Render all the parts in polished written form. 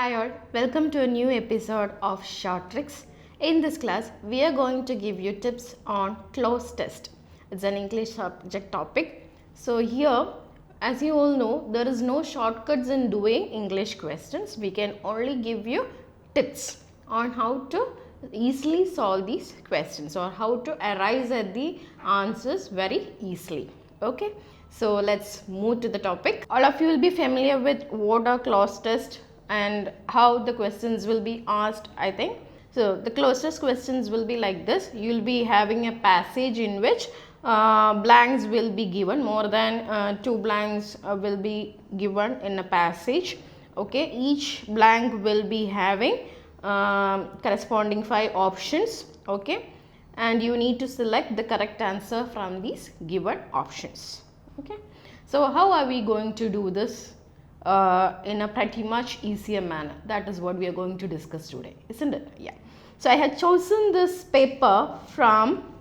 Hi all, welcome to a new episode of Short Tricks. In this class, we are going to give you tips on Cloze test. It's an English subject topic. So here, as you all know, there is no shortcuts in doing English questions. We can only give you tips on how to easily solve these questions or how to arrive at the answers very easily. Okay, so let's move to the topic. All of you will be familiar with what are Cloze test and how the questions will be asked, I think. So the Cloze test questions will be like this. You will be having a passage in which blanks will be given, more than 2 blanks will be given in a passage. Okay, each blank will be having corresponding 5 options. Okay, and you need to select the correct answer from these given options. Okay, so how are we going to do this in a pretty much easier manner? That is what we are going to discuss today, isn't it? Yeah. So I had chosen this paper from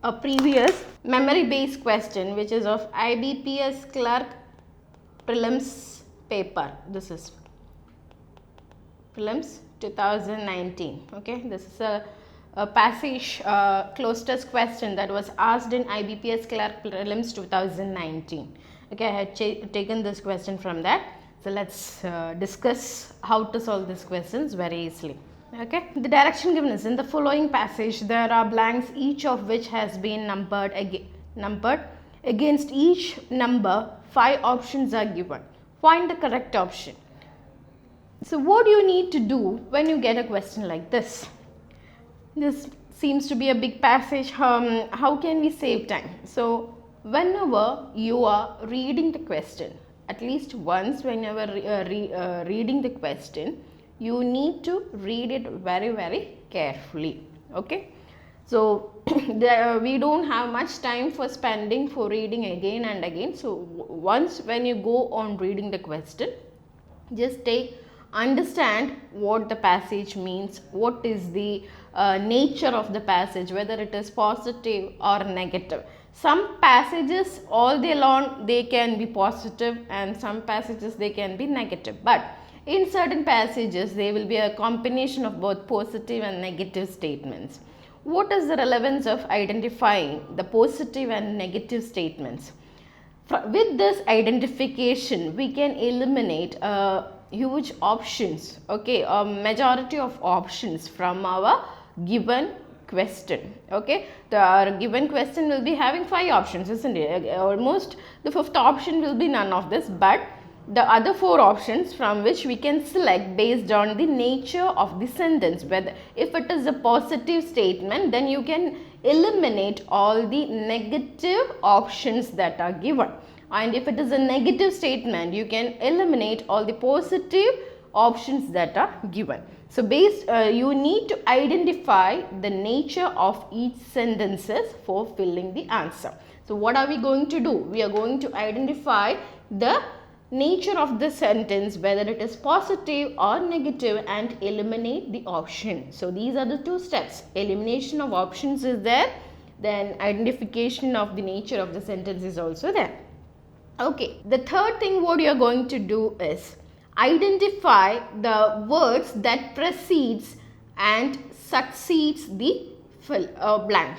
a previous memory based question which is of IBPS clerk prelims paper. This is prelims 2019. Okay, this is a passage Cloze test question that was asked in IBPS clerk prelims 2019. Okay, I had taken this question from that. So let's discuss how to solve these questions very easily. Okay, the direction given is: in the following passage there are blanks, each of which has been numbered. Against each number 5 options are given. Find the correct option. So what do you need to do when you get a question like this? This seems to be a big passage. How can we save time? So whenever you are reading the question, at least once whenever reading the question, you need to read it very carefully. Okay, so we don't have much time for spending for reading again and again. So once when you go on reading the question, just understand what the passage means, what is the nature of the passage, whether it is positive or negative. Some passages all day long they can be positive and some passages they can be negative, but in certain passages there will be a combination of both positive and negative statements. What is the relevance of identifying the positive and negative statements? With this identification we can eliminate huge options, okay, a majority of options from our given question. Okay, the given question will be having 5 options, isn't it? Almost the 5th option will be none of this, but the other 4 options from which we can select based on the nature of the sentence. Whether if it is a positive statement, then you can eliminate all the negative options that are given, and if it is a negative statement, you can eliminate all the positive options that are given. So you need to identify the nature of each sentences for filling the answer. So what are we going to do? We are going to identify the nature of the sentence, whether it is positive or negative, and eliminate the option. So these are the 2 steps. Elimination of options is there, then identification of the nature of the sentence is also there. Okay, the third thing what you are going to do is identify the words that precedes and succeeds the blank.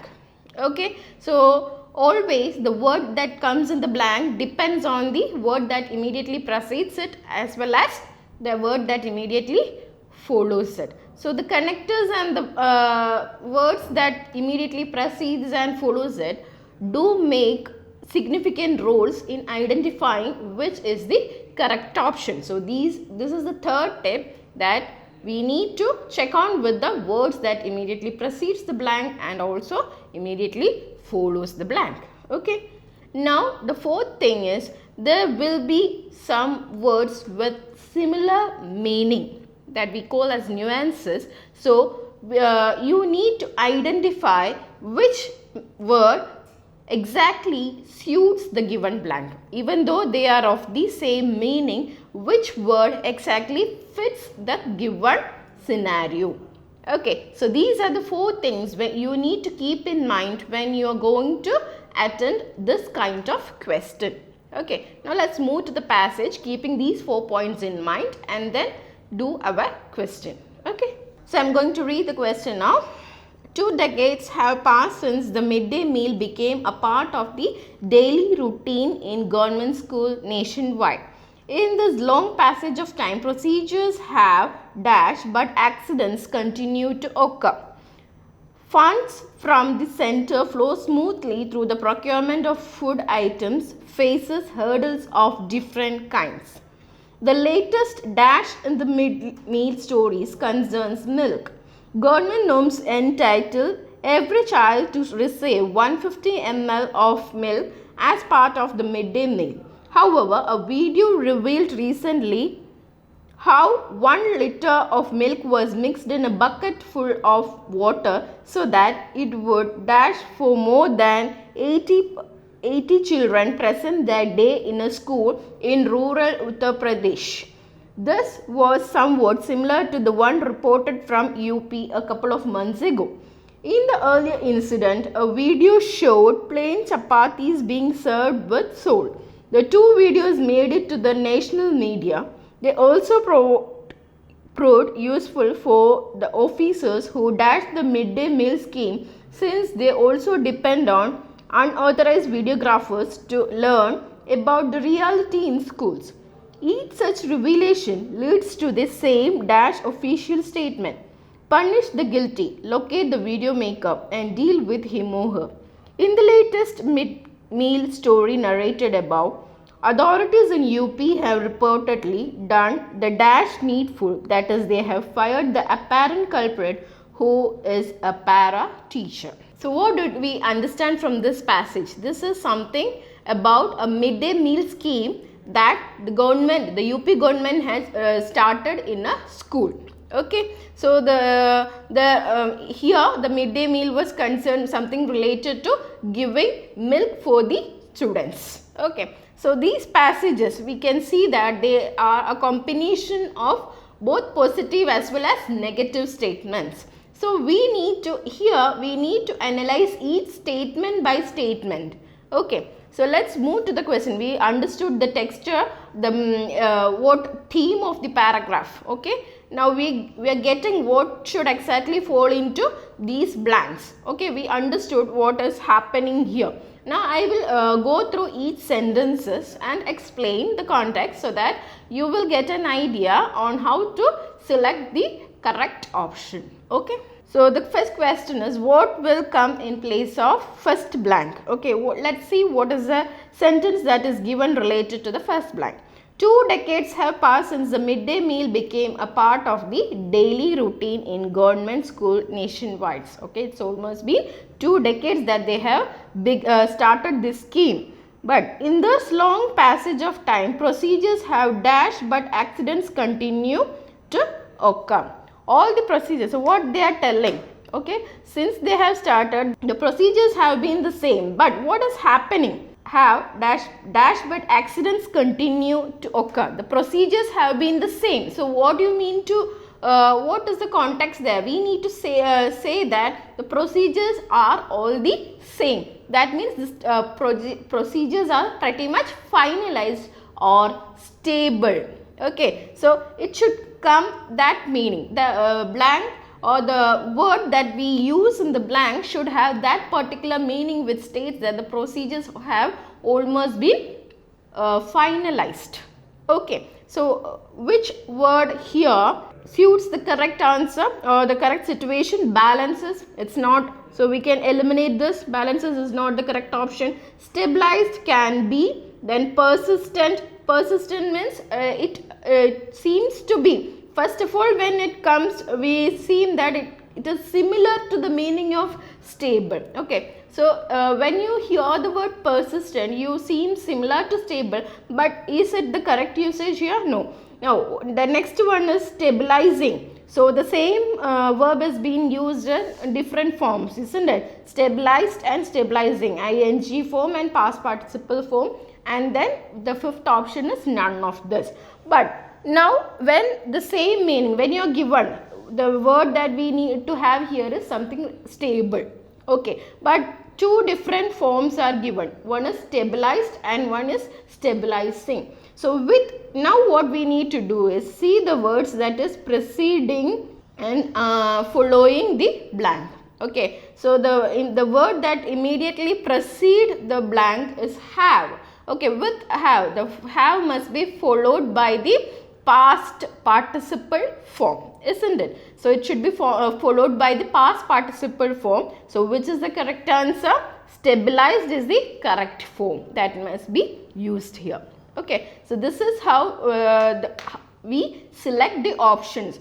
Okay, so always the word that comes in the blank depends on the word that immediately precedes it as well as the word that immediately follows it. So the connectors and the words that immediately precedes and follows it do make significant roles in identifying which is the correct option. So this is the third tip, that we need to check on with the words that immediately precedes the blank and also immediately follows the blank. Okay, now the 4th thing is there will be some words with similar meaning that we call as nuances. So you need to identify which word exactly suits the given blank. Even though they are of the same meaning, which word exactly fits the given scenario. Okay, so these are the 4 things that you need to keep in mind when you are going to attend this kind of question. Okay, now let's move to the passage keeping these 4 points in mind, and then do our question. Okay. So I'm going to read the question now. 2 decades have passed since the midday meal became a part of the daily routine in government school nationwide. In this long passage of time, procedures have dash but accidents continue to occur. Funds from the center flow smoothly through the procurement of food items faces hurdles of different kinds. The latest dash in the meal stories concerns milk. Government norms entitle every child to receive 150 ml of milk as part of the midday meal. However, a video revealed recently how 1 liter of milk was mixed in a bucket full of water so that it would dash for more than 80 children present that day in a school in rural Uttar Pradesh. This was somewhat similar to the one reported from UP a couple of months ago. In the earlier incident, a video showed plain chapatis being served with salt. The two videos made it to the national media. They also proved useful for the officers who dashed the midday meal scheme, since they also depend on unauthorized videographers to learn about the reality in schools. Each such revelation leads to the same dash official statement: punish the guilty, locate the video maker and deal with him or her. In the latest mid-meal story narrated above, authorities in UP have reportedly done the dash needful, that is, they have fired the apparent culprit who is a para teacher. So what did we understand from this passage? This is something about a midday meal scheme that the government, the UP government has started in a school. Okay, so here the midday meal was concerned something related to giving milk for the students. Okay, so these passages we can see that they are a combination of both positive as well as negative statements. So we need to analyze each statement by statement. Okay, so let's move to the question. We understood the texture, the what theme of the paragraph. Okay, now we are getting what should exactly fall into these blanks. Okay, we understood what is happening here. Now I will go through each sentences and explain the context so that you will get an idea on how to select the correct option. Okay. So the first question is, what will come in place of first blank? Okay, let's see what is the sentence that is given related to the first blank. 2 decades have passed since the midday meal became a part of the daily routine in government school nationwide. Okay, it's almost been 2 decades that they have started this scheme. But in this long passage of time, procedures have dashed but accidents continue to occur. All the procedures, so what they are telling, okay, since they have started, the procedures have been the same, but what is happening? Have dash but accidents continue to occur. The procedures have been the same. So what do you mean to what is the context there? We need to say that the procedures are all the same. That means this procedures are pretty much finalized or stable. Okay, so it should come that meaning. The blank or the word that we use in the blank should have that particular meaning, which states that the procedures have almost been finalized. Okay, so which word here suits the correct answer or the correct situation? Balances, it's not, so we can eliminate this. Balances is not the correct option. Stabilized can be. Then persistent means it seems to be. First of all, when it comes, we see that it is similar to the meaning of stable. Okay, so when you hear the word persistent, you seem similar to stable, but is it the correct usage here? No. Now the next one is stabilizing. So the same verb is being used in different forms, isn't it? Stabilized and stabilizing, ing form and past participle form, and then the fifth option is none of this. But now when the same meaning, when you are given, the word that we need to have here is something stable. Okay, but two different forms are given. One is stabilized and one is stabilizing. So with now what we need to do is see the words that is preceding and following the blank. Okay, so the word that immediately precede the blank is have. Okay, with have, the have must be followed by the past participle form, isn't it? So it should be followed by the past participle form. So which is the correct answer? Stabilized is the correct form that must be used here. Okay, so this is how we select the options.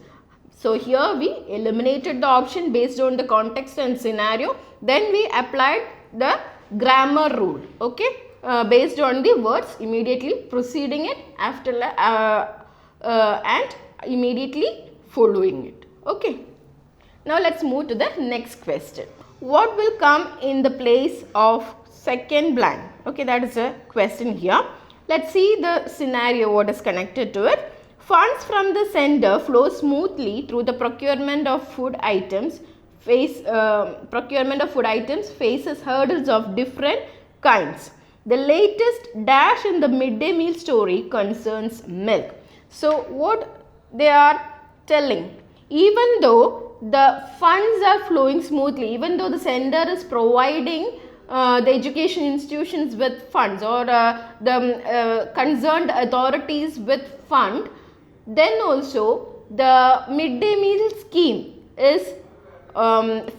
So here we eliminated the option based on the context and scenario. Then we applied the grammar rule. Okay, based on the words immediately preceding it, after and immediately following it. Okay. Now let's move to the next question. What will come in the place of second blank? Okay, that is a question here. Let's see the scenario, what is connected to it. Funds from the sender flow smoothly through the procurement of food items. Procurement of food items faces hurdles of different kinds. The latest dash in the midday meal story concerns milk. So what they are telling, even though the funds are flowing smoothly, even though the sender is providing the education institutions with funds or the concerned authorities with fund, then also the midday meal scheme is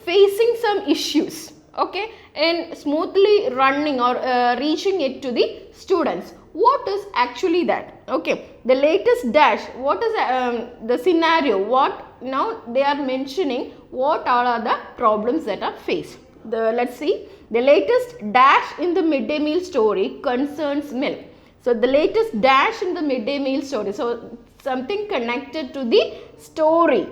facing some issues, okay, in smoothly running or reaching it to the students. What is actually that? Okay, the latest dash, what is the scenario? What now they are mentioning, what are the problems that are faced? Let's see, the latest dash in the midday meal story concerns milk. So the latest dash in the midday meal story, so something connected to the story,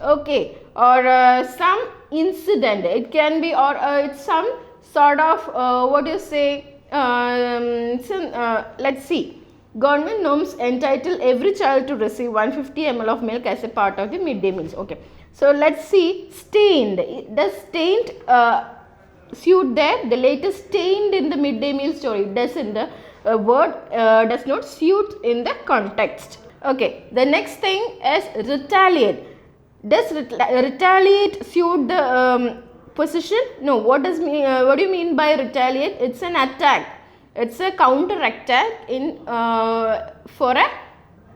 okay, or some incident, it can be, or it's some sort of what do you say, let's see, government norms entitle every child to receive 150 ml of milk as a part of the midday meals. Okay, so let's see, stained, does stained suit there? The latest stained in the midday meal story, does in the word does not suit in the context. Okay, the next thing is retaliate. Does retaliate suit the position? No. What do you mean by retaliate? It's an attack. It's a counter attack in for a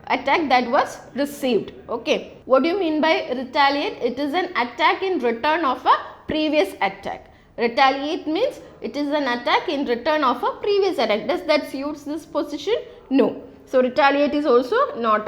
attack that was received. Okay. What do you mean by retaliate? It is an attack in return of a previous attack. Retaliate means it is an attack in return of a previous attack. Does that suits this position? No. So retaliate is also not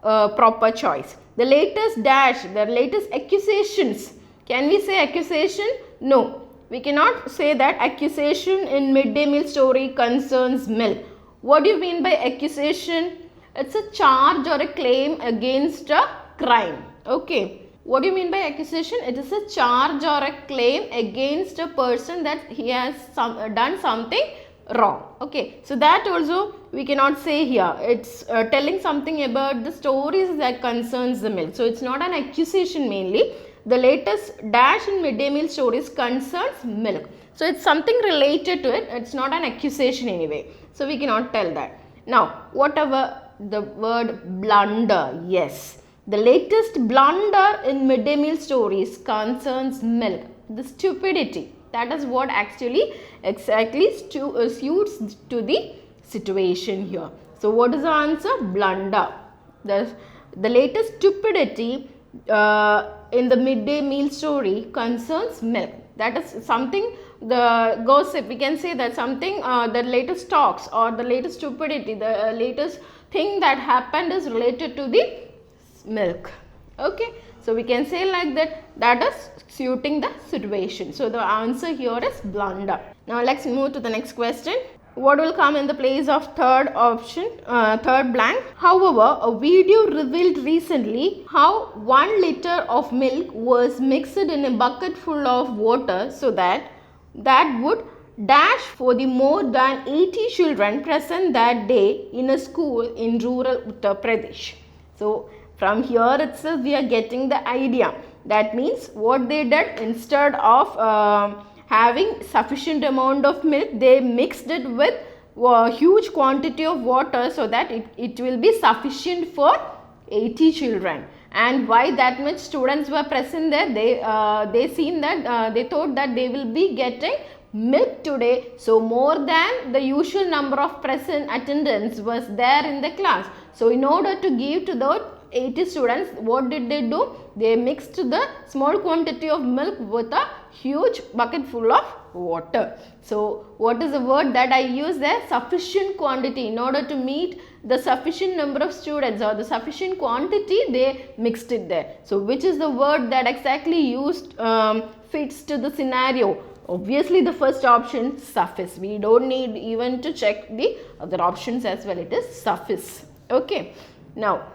a proper choice. The latest dash, the latest accusations. Can we say accusation? No. We cannot say that accusation in midday meal story concerns milk. What do you mean by accusation? It's a charge or a claim against a crime. Okay. What do you mean by accusation? It is a charge or a claim against a person that he has done something wrong. Okay, so that also we cannot say here. It's telling something about the stories that concerns the milk. So it's not an accusation mainly. The latest dash in midday meal stories concerns milk. So it's something related to it. It's not an accusation anyway. So we cannot tell that. Now, whatever the word blunder, yes. The latest blunder in midday meal stories concerns milk. The stupidity. That is what actually exactly suits to the situation here. So what is the answer? Blunder. The latest stupidity in the midday meal story concerns milk. That is something, the gossip, we can say that something, the latest talks or the latest stupidity, the latest thing that happened is related to the milk. Okay, so we can say like that, that is suiting the situation. So the answer here is blunder. Now let's move to the next question. What will come in the place of third option, third blank? However, a video revealed recently how 1 liter of milk was mixed in a bucket full of water so that would dash for the more than 80 children present that day in a school in rural Uttar Pradesh. So from here itself we are getting the idea. That means what they did, instead of having sufficient amount of milk, they mixed it with huge quantity of water so that it will be sufficient for 80 children. And why that much students were present there? They seen that they thought that they will be getting milk today, so more than the usual number of present attendants was there in the class. So in order to give to the 80 students, what did they do? They mixed the small quantity of milk with a huge bucket full of water. So what is the word that I use there? Sufficient quantity. In order to meet the sufficient number of students or the sufficient quantity, they mixed it there. So which is the word that exactly used fits to the scenario? Obviously the first option, suffice. We don't need even to check the other options as well. It is suffice. Okay. Now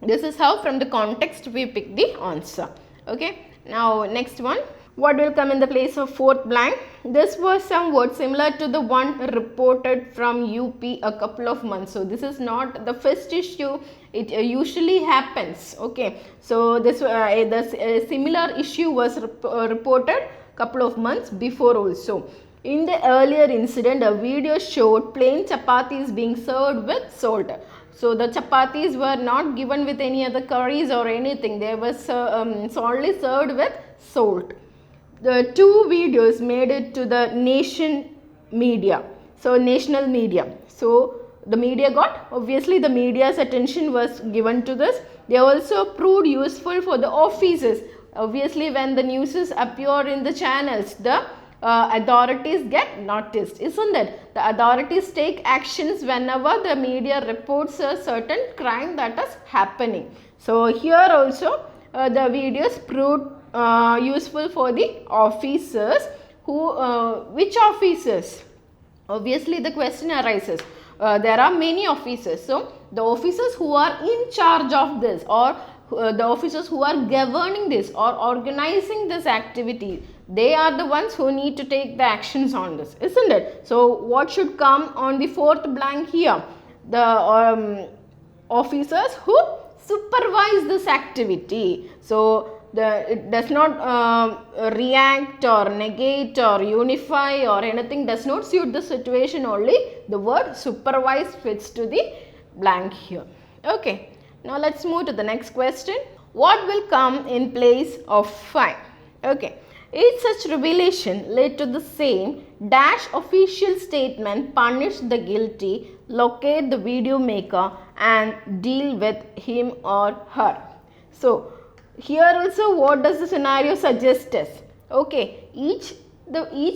this is how from the context we pick the answer. Okay. Now next one. What will come in the place of fourth blank? This was somewhat similar to the one reported from UP a couple of months. So this is not the first issue. It usually happens. Okay. So this similar issue was reported couple of months before also. In the earlier incident, a video showed plain chapatis being served with salt. So the chapatis were not given with any other curries or anything. They were only served with salt. The two videos made it to the national media. So the media got, obviously the media's attention was given to this. They also proved useful for the officers. Obviously when the news appear in the channels, the authorities get noticed, isn't it? The authorities take actions whenever the media reports a certain crime that is happening. So here also the videos proved useful for the officers. Which officers? Obviously the question arises. There are many officers. So the officers who are in charge of this, or the officers who are governing this or organizing this activity, they are the ones who need to take the actions on this, isn't it? So what should come on the fourth blank here? The officers who supervise this activity. So it does not react or negate or unify or anything, does not suit the situation, only the word supervise fits to the blank here. Okay. Now let's move to the next question. What will come in place of 5? Okay. Each such revelation led to the same dash official statement: punish the guilty, locate the video maker and deal with him or her. So here also what does the scenario suggest us? Okay. Each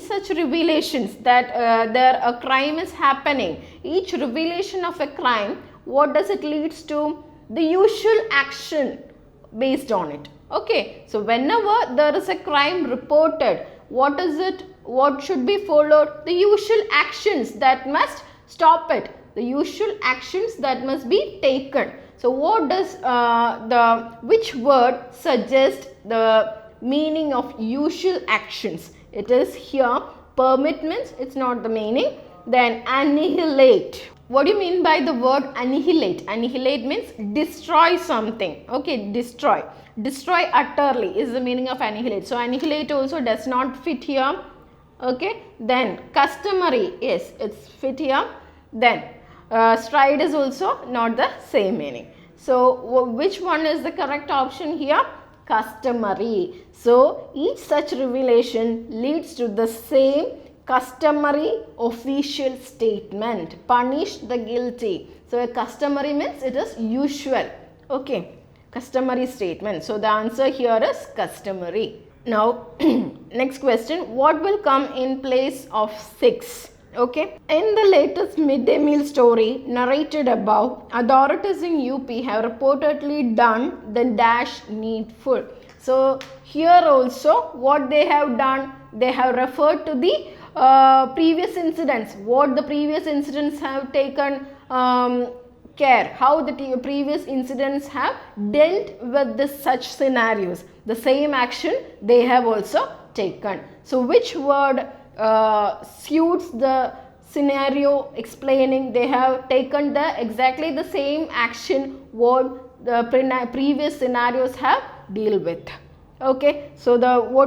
such revelations that a crime is happening, each revelation of a crime, what does it leads to? The usual action based on it. Okay. So whenever there is a crime reported, what is it? What should be followed? The usual actions that must stop it. The usual actions that must be taken. So what does which word suggest the meaning of usual actions? It is here. Permit means it's not the meaning. Then annihilate. What do you mean by the word annihilate? Annihilate means destroy something. Okay, destroy. Destroy utterly is the meaning of annihilate. So annihilate also does not fit here. Okay. Then customary, yes, it's fit here. Then stride is also not the same meaning. So which one is the correct option here? Customary. So each such revelation leads to the same customary official statement: punish the guilty. So a customary means it is usual. Okay, customary statement. So the answer here is customary. Now next question, what will come in place of 6? Okay, in the latest midday meal story narrated above, authorities in UP have reportedly done the dash needful. So here also what they have done, they have referred to the previous incidents, what the previous incidents have taken care, how the previous incidents have dealt with this such scenarios. The same action they have also taken. So which word suits the scenario explaining? They have taken the exactly the same action what the previous scenarios have deal with. Okay, so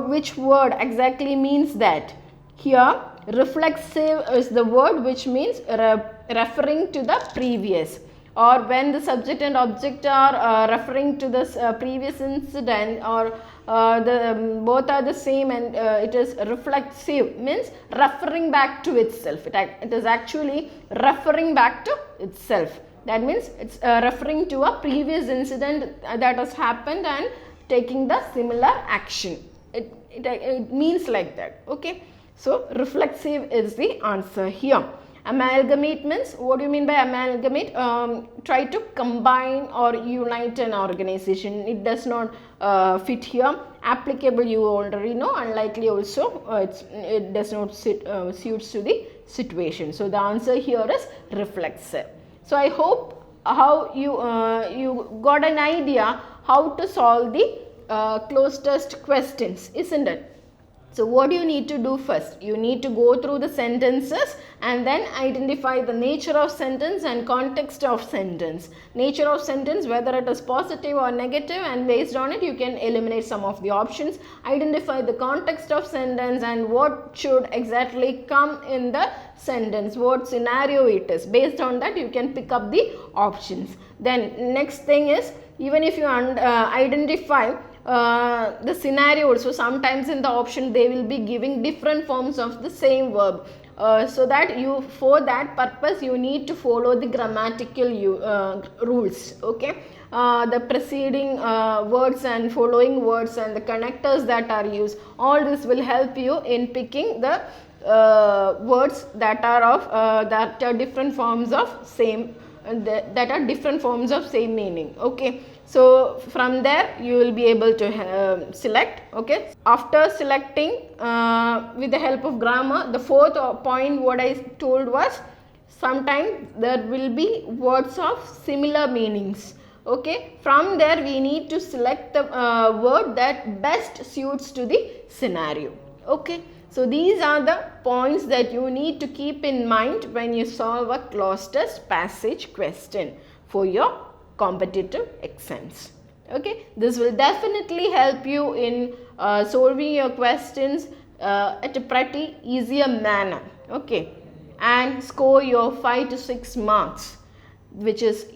which word exactly means that? Here reflexive is the word which means referring to the previous, or when the subject and object are referring to this previous incident, or both are the same, and it is reflexive, means referring back to itself. It is actually referring back to itself. That means it's referring to a previous incident that has happened and taking the similar action. It means like that. Okay, so reflexive is the answer here. Amalgamate means, what do you mean by amalgamate? Try to combine or unite an organization. It does not fit here. Applicable you already know. Unlikely also it does not suits to the situation. So the answer here is reflexive. So I hope how you got an idea how to solve the cloze test questions, isn't it? So what do you need to do first? You need to go through the sentences and then identify the nature of sentence and context of sentence. Nature of sentence, whether it is positive or negative, and based on it you can eliminate some of the options. Identify the context of sentence and what should exactly come in the sentence, what scenario it is. Based on that you can pick up the options. Then next thing is, even if you identify the scenario also, sometimes in the option they will be giving different forms of the same verb, so that for that purpose you need to follow the grammatical rules. Okay, the preceding words and following words and the connectors that are used, all this will help you in picking the words that are different forms of same meaning. Okay, so from there you will be able to select. Okay, after selecting with the help of grammar, the fourth point what I told was, sometimes there will be words of similar meanings. Okay, from there we need to select the word that best suits to the scenario. Okay, so these are the points that you need to keep in mind when you solve a cloze test passage question for your competitive exams. Okay, this will definitely help you in solving your questions at a pretty easier manner. Okay, and score your 5 to 6 marks, which is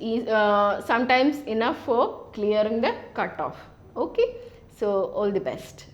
sometimes enough for clearing the cutoff. Okay, so all the best.